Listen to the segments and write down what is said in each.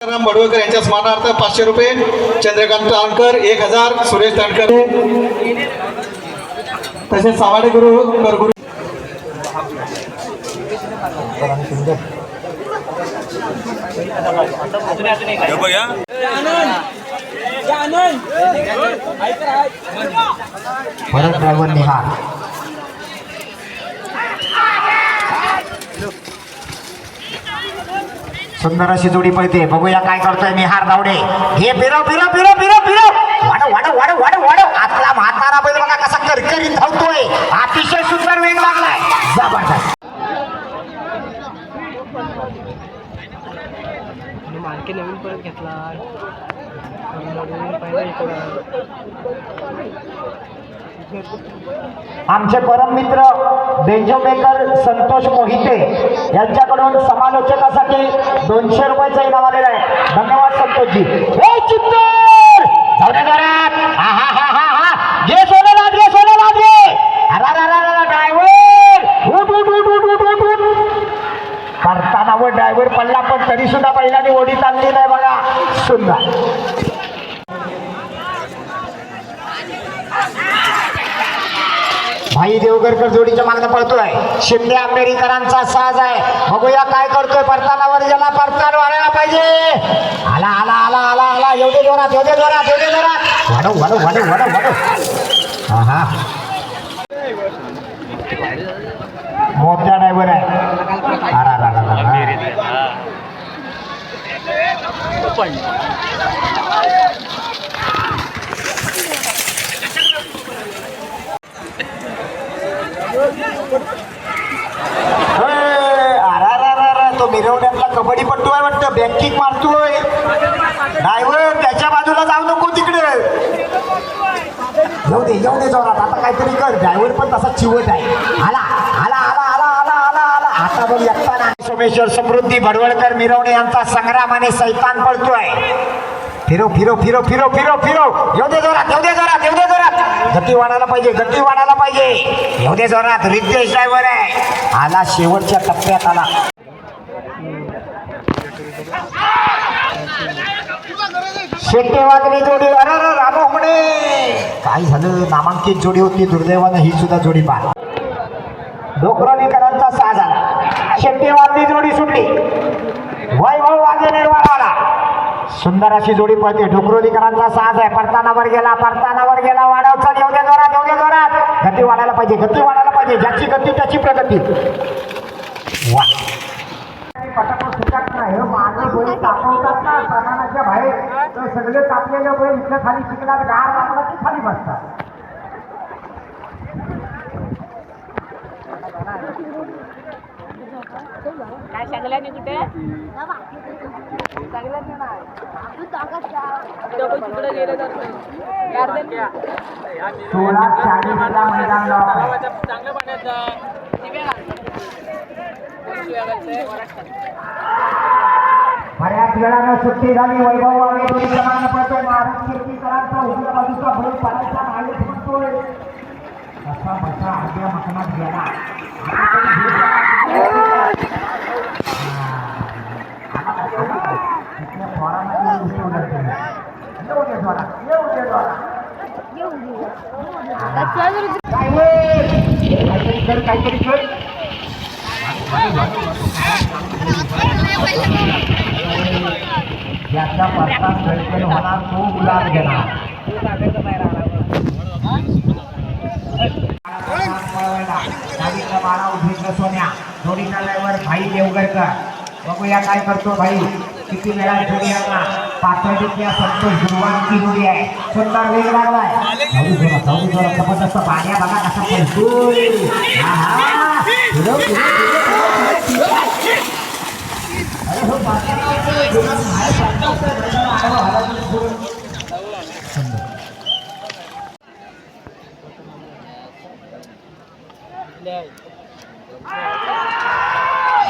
बडवकर यांच्या स्मरणार्थ 500 रुपये, चंद्रकांत तांडकर 1000, सुरेश तांडकर तसेच सावाडे गुरु करगुरु परत ड्रायव्हर निहार सुंदर अशी जोडी पळते. बघूया काय करतोय निहार धावडे. हे फिरव फिरव फिरव फिरव फिरव वाढव वाढव वाढव वाढव वाढव. आतला म्हातारा बैल बघा कसा करकरीत धावतोय. अतिशय सुंदर वेग लागलाय. जबरदस्त मार्के नवीन परत घेतला. आमचे परम मित्र बेंजोमेकर संतोष मोहिते यांच्याकडून समालोचकासाठी 200 रुपयाचा इनाम आलेला आहे. धन्यवाद संतोषजी. हे चित्तर जाऊया घरात. हा हा हा हा हा घे सोनेला घे सोनेला घे. अरा ड्रायव्हर उठ उठ उठ उठ उठ उठ उठ. करताना व ड्रायव्हर पडला पण तरी सुद्धा बैलाने ओढी चालली नाही बघा. सुंदर भाई देवगरकर जोडीच्या मागणं पळतोय. शिंदे आंबेडकरांचा साज आहे. बघूया काय करतोय. परतानावर ज्याला परतान वाढायला पाहिजे. आला आला आला आला आला. एवढे जोरात एवढे जोरात एवढे जोरात. वाढव वाढव वाढव वाढव वाढव. हा हा मोठा ड्रायव्हर आहे. अरा रा रा रा. तो मिरवण्यातला कबड्डीपट्टू आहे वाटतं. बॅक मारतोय. ड्रायव्हर त्याच्या बाजूला जाऊ नको तिकडे. येऊ दे जोरात. आता काहीतरी कर. ड्रायव्हर पण तसा चिवट आहे. आला आला आला आला आला आला आला. आता बघ एकटा सोमेश्वर समृद्धी भडवळकर मिरवणे यांचा संग्राम आणि सैतान पळतोय. फिरव फिरव फिरव फिरव फिरव फिरव. येऊ दे जोरात येऊ दे जोरात येऊ दे जोरात. गती वाढायला पाहिजे गती वाढायला पाहिजे. येऊ दे जोरात. रितेश ड्रायव्हर आहे. आला शेवटच्या टप्प्यात आला. शेट्टे वाजली जोडी. अरे रामो म्हणे काय झालं. नामांकित जोडी होती. दुर्दैवानं ही सुद्धा जोडी पहा. डोकरलीकरांचा साज आला. शेट्टे वाजली जोडी सुटली. वैभव वागे निर्वाळ आला. सुंदर अशी जोडी पळते. ढोकरोलीकरांचा साज आहे. परतानावर गेला वाढव. चल येऊ दे जोरात येऊ दे जोरात. गती वाढायला पाहिजे गती वाढायला पाहिजे. ज्याची गती त्याची प्रगती. वा पटापट सुटत नाही. मागे बैल तापवतात ना प्रमाणाच्या बाहेर. तर सगळे तापलेले बैल इथं खाली शिकणार. गार लागला की खाली बसतात. काय सांगला नाही कुठे सांगला नाही. तिकडे गेलं जातं 16:40 ला मैदान चांगलं पाण्याचा. बऱ्याच वेळानं सुट्टी झाली. वैभव वागे प्रमाण पडतोय. महाराष्ट्रीकरांचा उजव्या बाजूचा बैल पाण्याचा मागे म्हणतोय. असा बसा आज्ञा मकनात गेला. काहीतरी कर. याचा परता सडकेल होणार. तो गुलाब घेणार. बाळा उभी सोन्या जोडीचा ड्रायव्हर भाई देवगरकर. बघूया काय करतो भाई. किती वेळा जोडी आणला. पाथर्डीतल्या संतोष गुरुवांची जोडी आहे. सुंदर वेग लागलाय. जबरदस्त पाण्या बघा कसा पळतोय.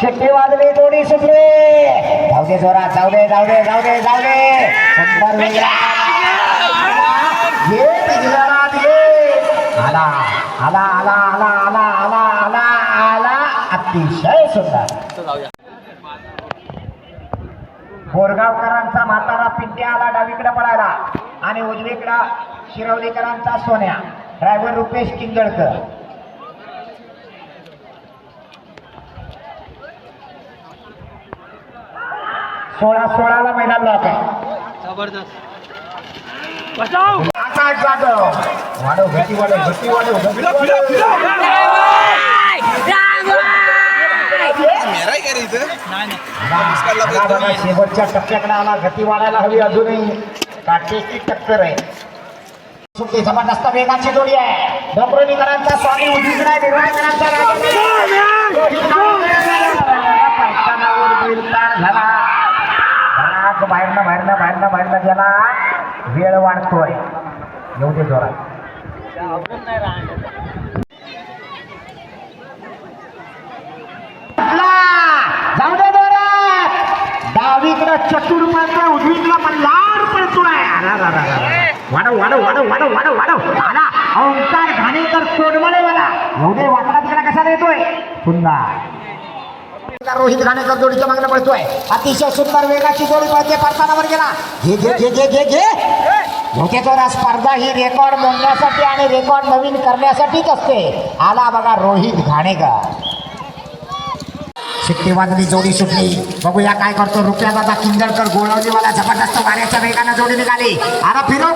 शेट्टी वाजली जोडी सुटली. जाऊ दे जोरात जाऊ दे जाऊ दे जाऊ दे जाऊ दे. सुंदर वेगळा आला आला आला आला आला आला आला आला. अतिशय सुंदर. बोरगावकरांचा म्हातारा पिंट्या आला डावीकडे पळायला आणि उजवीकडे शिरवलीकरांचा सोन्या. ड्रायव्हर रुपेश किंजळकर. सोळाला मैदान लॉक आहे. जबरदस्त बचाव आकाश जाधव वाढव गती वाढव गती वाढव गती वाढव. बघा, शेवटच्या टप्प्याकडे आला. गती वाढायला हवी अजूनही. काटेची टक्कर आहे. सुट्टी जबरदस्त वेगाची जोडी आहे. डोंबिवलीकरांचा स्वामी उजवीकडे आहे. निर्वाळकरांचा पैठाणावर बैल ताण झाला. बाहेरनं गेला. वेळ वाढतोय. येऊ दे जोरात. जाऊ दे जोरात. डावीकडे चतुर पळतोय. उजवीकडे मल्हार पळतोय. वाढव आला ओंकार घाणेकर तोडमळे मला. येऊ दे. वाकडा तिकडे कसा येतोय. सुंदर रोहित घाणेकर जोडीच्या मागणं पळतोय. अतिशय सुंदर वेगाची जोडी पळते. परतानावर गेला. घे होते जोरा. स्पर्धा ही रेकॉर्ड मोडण्यासाठी आणि रेकॉर्ड नवीन करण्यासाठीच असते. आला बघा रोहित घाणेकर. शिट्टी वाजली. जोडी सुटली. बघूया काय करतो रुपया दादा किंजळकर. गोळवलीवाला जबरदस्त वाऱ्याच्या वेगानं जोडी निघाली. अरे फिरव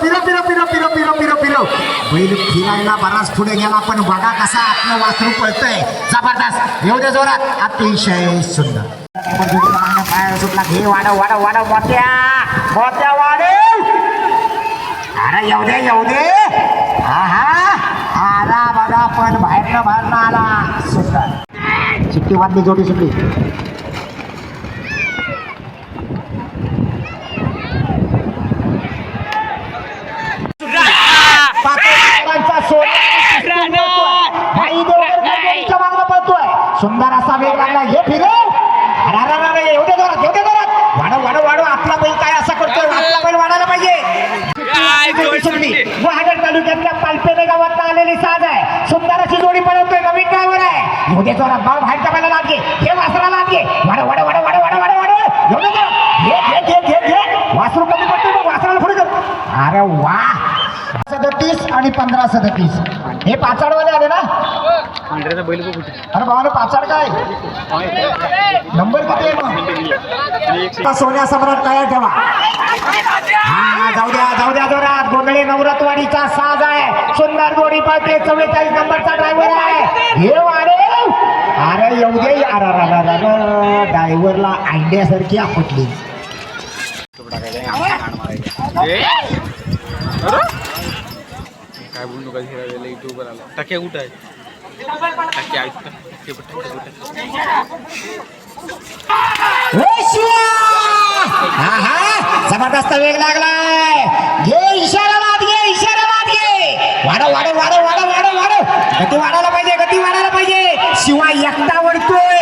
बैल फिरायला बराच पुढे गेला पण बघा कसा आतलं वासरू पळतोय. जबरदस्त. येऊ दे जोरात. अतिशय सुंदर. पाय सुटला. घे वाढव मोठ्या वाढव. अरे येऊ दे. हा आला बघा पण बाहेरनं आला. सुंदर. चिट्टी वाजली. जोडी सुटली. सुंदर असा वेग लागला. हे फिरव. येऊ दे जोरात. वाढव. आपला बैल काय असा करतोय. आपला बैल वाढायला पाहिजे. गुहागर तालुक्यातल्या पालपेने गावात आलेली साज आहे. सुंदर अशी जोडी पळवतोय. नवीन ड्रायव्हर आहे. येऊ दे जोरात. बाळ बाहेरच्या बैला लागे. हे वासरा लागे. वाढव. येऊ दे जोरात. घे. वासरू कमी पडतोय. मग वासराला पुढे कर. अरे वा. 37 आणि 15-37 हे पाचाडवाले आले ना. अरे बाबा पाचाड काय नंबर किती आहे मग. सोन्या सम्राट तयार ठेवा. हा जाऊ द्या जोरात. गोंधळे नवरतवाडीचा साज आहे. सुंदर जोडी पळते. 44 नंबरचा ड्रायव्हर आहे. हे वाढेल. अरे येऊ दे. ड्रायव्हरला अंड्यासारखी आपटली. काय बोलू नका. युट्यूबवर आला. टाक्या कुठं आहे. जबरदस्त वेग लागलाय. घे इशारा वाद घे. वाढव. गती वाढायला पाहिजे. शिवाय एकटा वळतोय.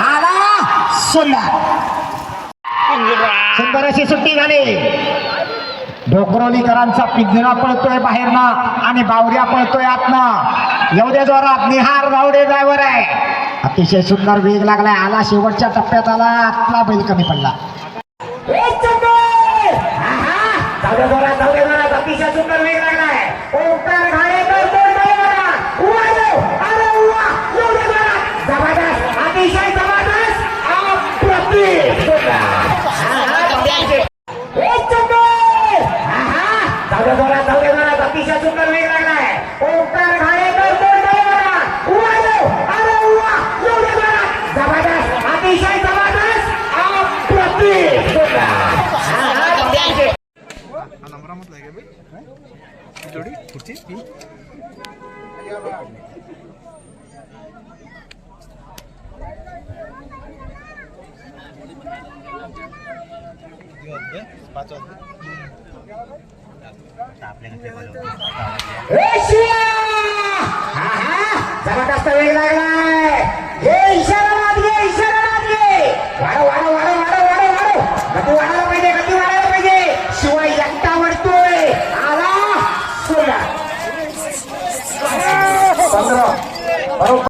आला. सुंदर अशी सुट्टी झाली. डोकरोलीकरांचा पिंजरा पळतोय बाहेरनं आणि बावऱ्या पळतोय आतनं. येऊ दे जोरात. निहार गावडे ड्रायव्हर आहे. अतिशय सुंदर वेग लागलाय. आला शेवटच्या टप्प्यात आला. आतला बैल कमी पडला. जोरात. अतिशय सुंदर वेग लागलाय. ओंकार घाणेकर जबरदस्त. अतिशय जबरदस्त. जोरात. अतिशय सुंदर वेग लागलाय. ओंकार घाणेकर जबरदस्त. अतिशय जबरदस्त. नंबरामधला आहे का बाई जोडी पुढची जबरदस्त वेग लागलाय.